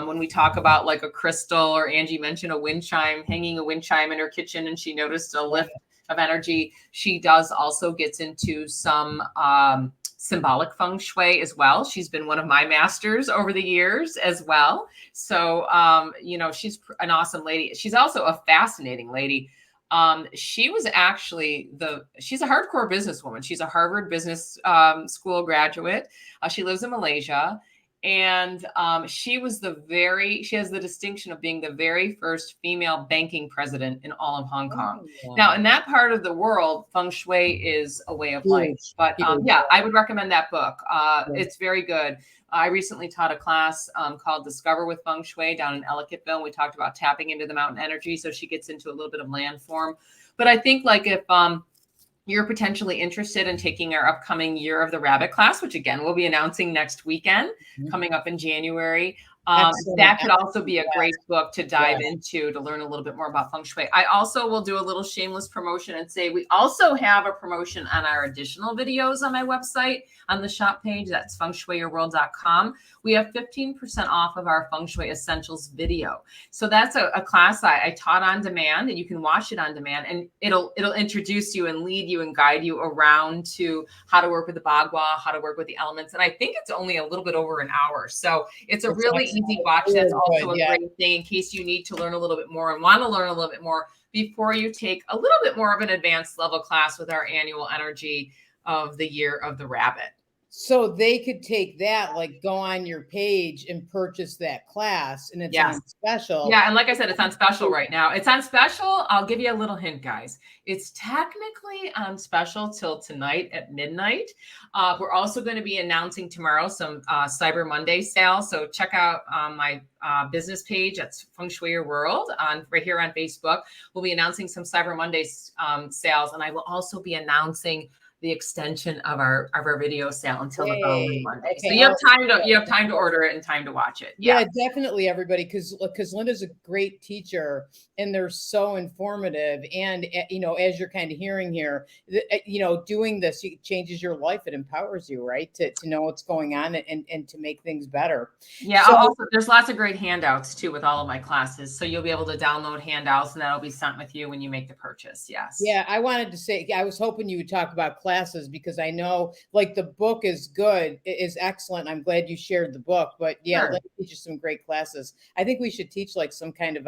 When we talk about like a crystal, or Angie mentioned a wind chime, hanging a wind chime in her kitchen, and she noticed a lift of energy, she does also gets into some symbolic Feng Shui as well. She's been one of my masters over the years as well. So, she's an awesome lady. She's also a fascinating lady. She was actually she's a hardcore businesswoman. She's a Harvard Business School graduate. She lives in Malaysia. And she has the distinction of being the very first female banking president in all of Hong Kong. wow. Now, in that part of the world, Feng Shui is a way of life. But I would recommend that book. It's very good. I recently taught a class called Discover with Feng Shui down in Ellicottville. And we talked about tapping into the mountain energy. So she gets into a little bit of landform. But I think like if you're potentially interested in taking our upcoming Year of the Rabbit class, which again, we'll be announcing next weekend, coming up in January. That could also be a great book to dive into to learn a little bit more about Feng Shui. I also will do a little shameless promotion and say we also have a promotion on our additional videos on my website on the shop page. That's fengshuiyourworld.com. We have 15% off of our Feng Shui Essentials video. So that's a class I taught on demand, and you can watch it on demand, and it'll introduce you and lead you and guide you around to how to work with the Bagua, how to work with the elements. And I think it's only a little bit over an hour. So it's a really easy watch. That's also a great thing in case you need to learn a little bit more and want to learn a little bit more before you take a little bit more of an advanced level class with our annual energy of the Year of the Rabbit. So they could take that, like go on your page and purchase that class, and it's on special. Yeah, and like I said, it's on special right now. It's on special. I'll give you a little hint, guys. It's technically on special till tonight at midnight. We're also going to be announcing tomorrow some Cyber Monday sales. So check out my business page. That's Feng Shui Your World right here on Facebook. We'll be announcing some Cyber Monday sales, and I will also be announcing the extension of our video sale until the following Monday. Okay. So you have time to order it and time to watch it. Yeah, definitely, everybody, because Linda's a great teacher and they're so informative. And as you're kind of hearing here, doing this changes your life. It empowers you, right, to know what's going on and to make things better. Yeah. So, also, there's lots of great handouts too with all of my classes, so you'll be able to download handouts and that'll be sent with you when you make the purchase. Yes. Yeah, I wanted to say, I was hoping you would talk about classes, because I know like the book is good, it is excellent. I'm glad you shared the book, but let me teach you some great classes. I think we should teach like some kind of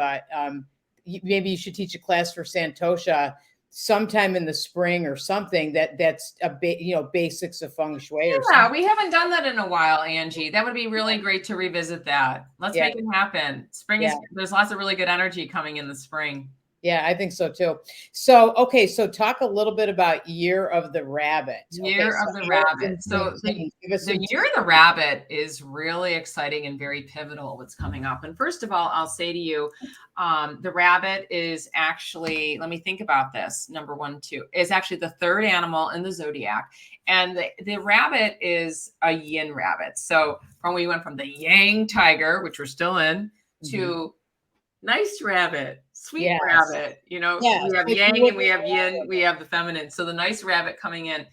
maybe you should teach a class for Santosha sometime in the spring or something that's basics of Feng Shui. Or something. We haven't done that in a while, Angie. That would be really great to revisit that. Let's make it happen. Spring there's lots of really good energy coming in the spring. Yeah, I think so too. So, okay, so talk a little bit about Year of the Rabbit. Year of the Rabbit. So the Year of the Rabbit is really exciting and very pivotal what's coming up. And first of all, I'll say to you, the rabbit is actually, let me think about this. Number 1, 2, is actually the third animal in the zodiac. And the rabbit is a yin rabbit. So we went from the yang tiger, which we're still in, to nice rabbit. Sweet rabbit, we have yang and we have yin, we have the feminine. So the nice rabbit coming in,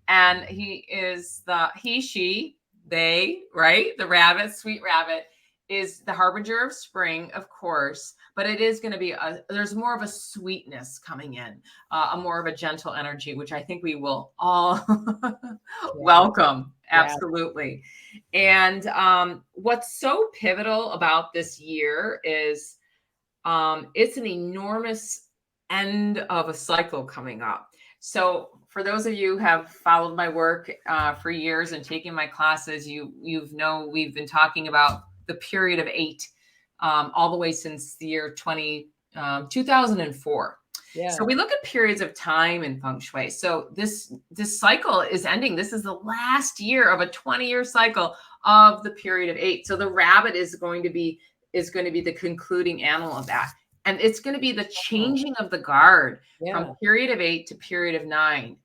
and he is they, right? The rabbit, sweet rabbit, is the harbinger of spring, of course, but it is going to be there's more of a sweetness coming in, a more of a gentle energy, which I think we will all welcome. Absolutely. And what's so pivotal about this year is it's an enormous end of a cycle coming up. So for those of you who have followed my work for years and taken my classes, you've know we've been talking about the period of 8 all the way since the year 2004. Yeah. So we look at periods of time in Feng Shui. So this cycle is ending. This is the last year of a 20-year cycle of the period of 8. So the rabbit is going to be the concluding animal of that. And it's going to be the changing of the guard from period of 8 to period of 9.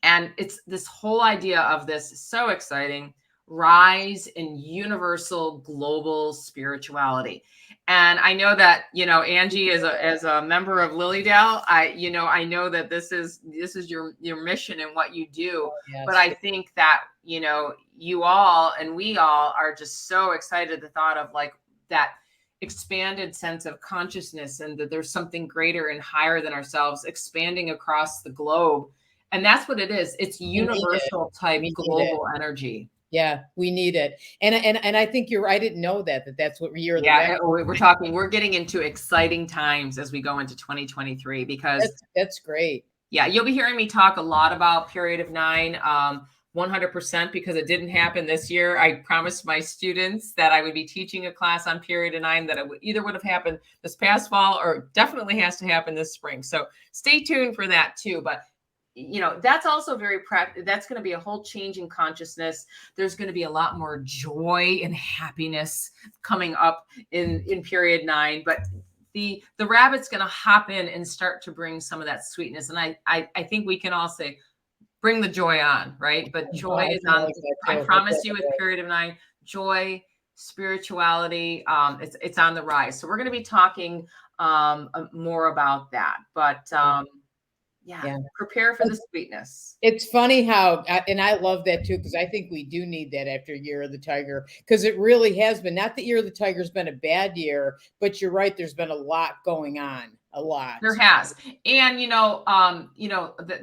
And it's this whole idea of this so exciting rise in universal global spirituality. And I know that, Angie as a member of Lilydale, I know that this is your mission and what you do. Yes. But I think that, you all and we all are just so excited at the thought of like that expanded sense of consciousness, and that there's something greater and higher than ourselves expanding across the globe. And that's what it is. It's universal type global energy. Yeah, we need it. And I think you're, I didn't know that's what you're. We're getting into exciting times as we go into 2023, because that's great. Yeah. You'll be hearing me talk a lot about period of 9, 100%, because it didn't happen this year. I promised my students that I would be teaching a class on period of 9, that it would have happened this past fall or definitely has to happen this spring. So stay tuned for that too. But that's also very practical. That's going to be a whole change in consciousness. There's going to be a lot more joy and happiness coming up in period 9. But the rabbit's going to hop in and start to bring some of that sweetness. And I think we can all say, bring the joy on, right? But joy is on. I promise you, with period of 9, joy, spirituality, it's on the rise. So we're going to be talking more about that. But prepare for the sweetness. It's funny how, and I love that too, because I think we do need that after Year of the Tiger, because it really has been. Not that Year of the Tiger has been a bad year, but you're right. There's been a lot going on. A lot. There has. And,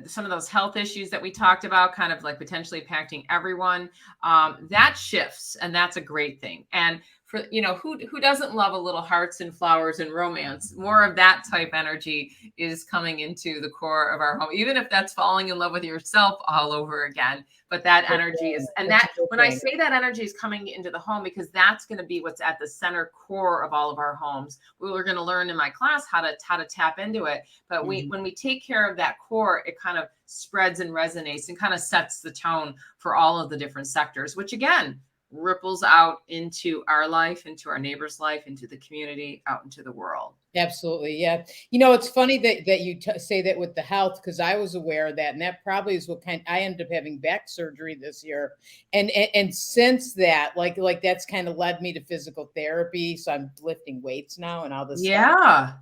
some of those health issues that we talked about, kind of like potentially impacting everyone, that shifts, and that's a great thing. And for, who doesn't love a little hearts and flowers and romance? More of that type energy is coming into the core of our home, even if that's falling in love with yourself all over again. But that energy is, and that when I say that energy is coming into the home, because that's going to be what's at the center core of all of our homes. We're going to learn in my class how to tap into it. But when we take care of that core, it kind of spreads and resonates and kind of sets the tone for all of the different sectors, which again ripples out into our life, into our neighbor's life, into the community, out into the world. Absolutely. Yeah. It's funny that you say that with the health, because I was aware of that. And that probably is what I ended up having back surgery this year. And since that, like that's kind of led me to physical therapy. So I'm lifting weights now and all this stuff,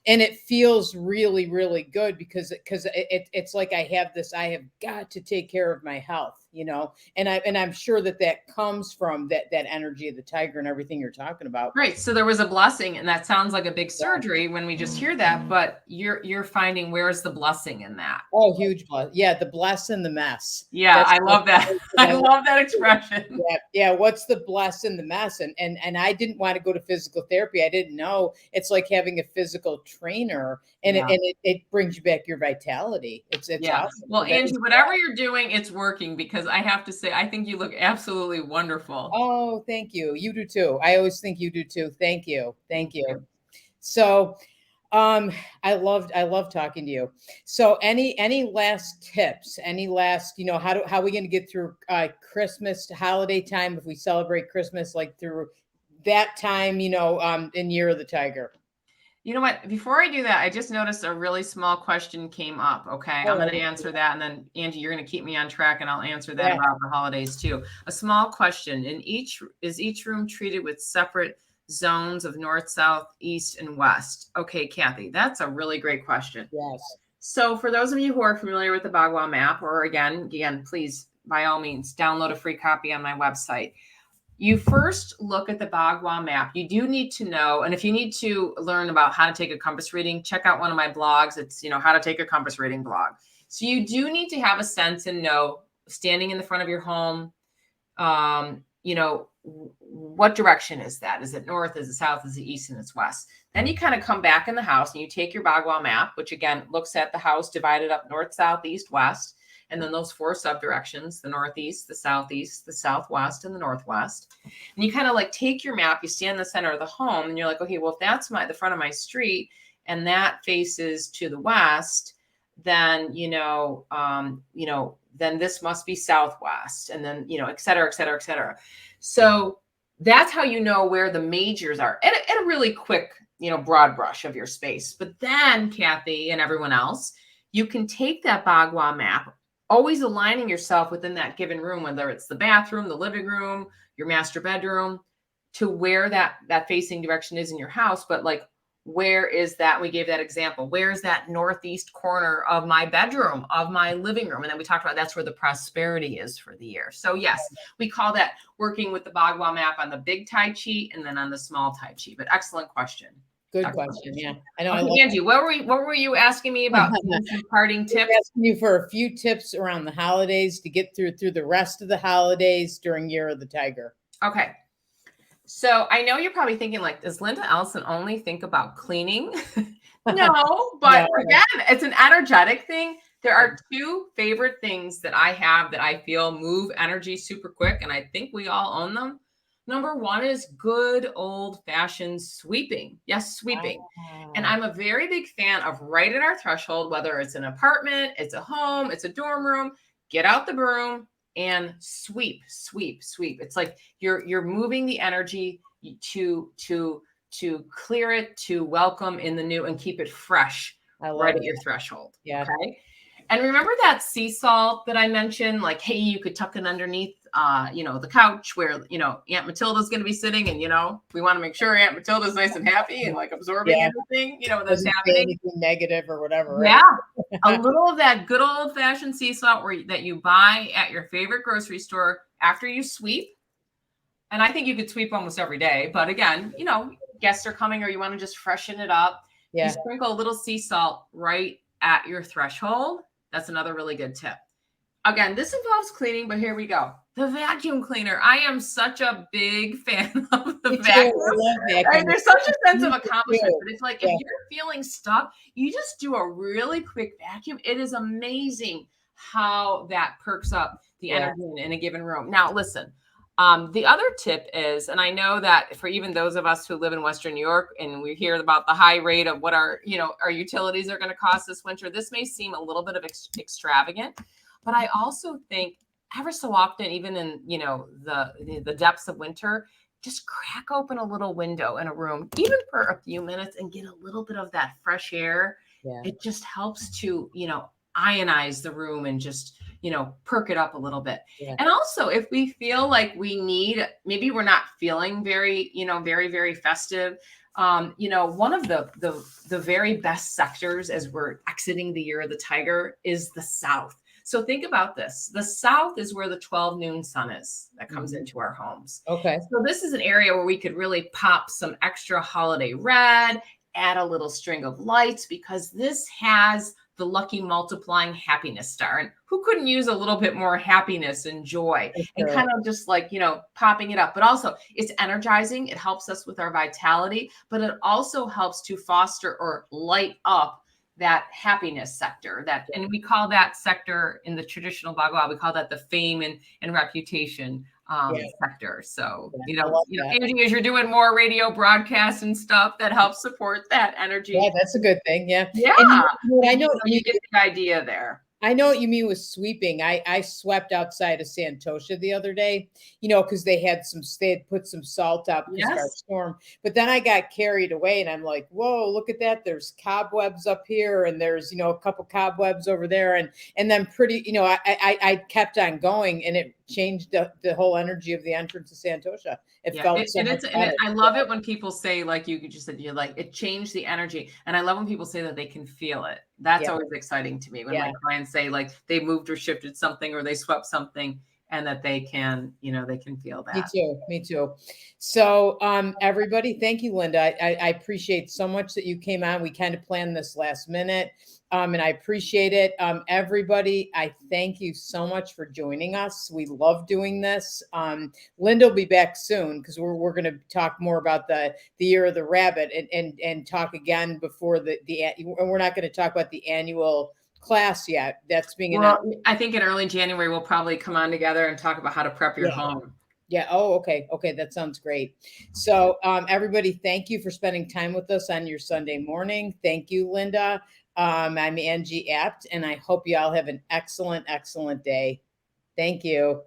and it feels really, really good because it's like I have got to take care of my health, and I'm sure that comes from that energy of the tiger and everything you're talking about. Right. So there was a blessing, and that sounds like a big surgery when we just hear that, but you're finding, where's the blessing in that? Oh, huge bless. Yeah. The bless and the mess. Yeah. I love that. I love that expression. Yeah. What's the bless and the mess? And I didn't want to go to physical therapy. I didn't know. It's like having a physical trainer, and it brings you back your vitality. It's awesome. Well, Angie, whatever you're doing, it's working, because I have to say, I think you look absolutely wonderful. Oh, thank you. You do too. I always think you do too. Thank you. So, I love talking to you. So any last tips, how are we going to get through Christmas holiday time, if we celebrate Christmas, like through that time, in Year of the Tiger? You know what? Before I do that, I just noticed a really small question came up. Okay. I'm going to answer that. And then Angie, you're going to keep me on track, and I'll answer that about the holidays too. A small question. Is each room treated with separate zones of north, south, east, and west? Okay, Kathy, that's a really great question. Yes. So for those of you who are familiar with the Bagua map, or again, please, by all means, download a free copy on my website. You first look at the Bagua map. You do need to know, and if you need to learn about how to take a compass reading, check out one of my blogs. It's, how to take a compass reading blog. So you do need to have a sense and know, standing in the front of your home, what direction is that? Is it north? Is it south? Is it east? And it's west. Then you kind of come back in the house and you take your Bagua map, which again looks at the house divided up north, south, east, west. And then those 4 subdirections, the northeast, the southeast, the southwest, and the northwest. And you kind of like take your map, you stand in the center of the home, and you're like, okay, well, if that's the front of my street and that faces to the west, then, then this must be southwest, and then, et cetera, et cetera, et cetera. So that's how you know where the majors are at a really quick, broad brush of your space. But then, Kathy and everyone else, you can take that Bagua map, always aligning yourself within that given room, whether it's the bathroom, the living room, your master bedroom, to where that facing direction is in your house. But like, where is that? We gave that example. Where is that northeast corner of my bedroom, of my living room? And then we talked about that's where the prosperity is for the year. So yes, we call that working with the Bagua map on the big Tai Chi and then on the small Tai Chi. But excellent question. Good question. Yeah, I know. Okay, Angie, what were you asking me about? Some parting tips? Asking you for a few tips around the holidays to get through the rest of the holidays during Year of the Tiger. Okay. So I know you're probably thinking, like, does Linda Ellson only think about cleaning? No, but again, it's an energetic thing. There are 2 favorite things that I have that I feel move energy super quick, and I think we all own them. Number 1 is good old-fashioned sweeping. Yes, sweeping. And I'm a very big fan of right at our threshold, whether it's an apartment, it's a home, it's a dorm room, get out the broom and sweep, sweep, sweep. It's like you're moving the energy to clear it, to welcome in the new and keep it fresh right at your threshold. Yeah. Okay. And remember that sea salt that I mentioned? Like, hey, you could tuck it underneath, the couch where, Aunt Matilda's going to be sitting, and, we want to make sure Aunt Matilda's nice and happy and like absorbing everything, that's happening. Anything negative or whatever. Yeah. Right? A little of that good old fashioned sea salt that you buy at your favorite grocery store after you sweep. And I think you could sweep almost every day. But again, guests are coming or you want to just freshen it up. Yeah. You sprinkle a little sea salt right at your threshold. That's another really good tip. Again, this involves cleaning, but here we go. The vacuum cleaner. I am such a big fan of the vacuum. There's such a sense of accomplishment. But it's like, if you're feeling stuck, you just do a really quick vacuum. It is amazing how that perks up the energy in a given room. Now, listen, the other tip is, and I know that for even those of us who live in Western New York and we hear about the high rate of what our utilities are going to cost this winter, this may seem a little bit of extravagant, but I also think ever so often, even in, the depths of winter, just crack open a little window in a room, even for a few minutes, and get a little bit of that fresh air. Yeah. It just helps to, ionize the room and just, perk it up a little bit. Yeah. And also, if we feel like maybe we're not feeling very, very, very festive. One of the very best sectors as we're exiting the Year of the Tiger is the South. So think about this. The South is where the 12 noon sun is that comes into our homes. Okay. So this is an area where we could really pop some extra holiday red, add a little string of lights, because this has the lucky multiplying happiness star. And who couldn't use a little bit more happiness and joy and kind of just like, popping it up. But also it's energizing. It helps us with our vitality, but it also helps to foster or light up that happiness sector, and we call that sector in the traditional Bagua, we call that the fame and reputation sector. So, Angie, as you're doing more radio broadcasts and stuff, that helps support that energy. Yeah, that's a good thing. Yeah. Yeah. I know you get the idea there. I know what you mean with sweeping. I swept outside of Santosha the other day, because they had put some salt up because of our storm. But then I got carried away and I'm like, whoa, look at that. There's cobwebs up here and there's, a couple cobwebs over there. And then I kept on going and it changed the whole energy of the entrance of Santosha. It felt so much better. I love it when people say, like you just said, it changed the energy. And I love when people say that they can feel it. That's always exciting to me when my clients say like they moved or shifted something or they swept something and that they can, they can feel that. Me too. So everybody, thank you, Linda. I appreciate so much that you came on. We kind of planned this last minute. And I appreciate it. Everybody, I thank you so much for joining us. We love doing this. Linda will be back soon because we're going to talk more about the Year of the Rabbit and talk again before and we're not going to talk about the annual class yet. That's being Well, announced. I think in early January, we'll probably come on together and talk about how to prep your Yeah. home. Yeah. Oh, okay. Okay. That sounds great. So, everybody, thank you for spending time with us on your Sunday morning. Thank you, Linda. I'm Angie Abt, and I hope you all have an excellent, excellent day. Thank you.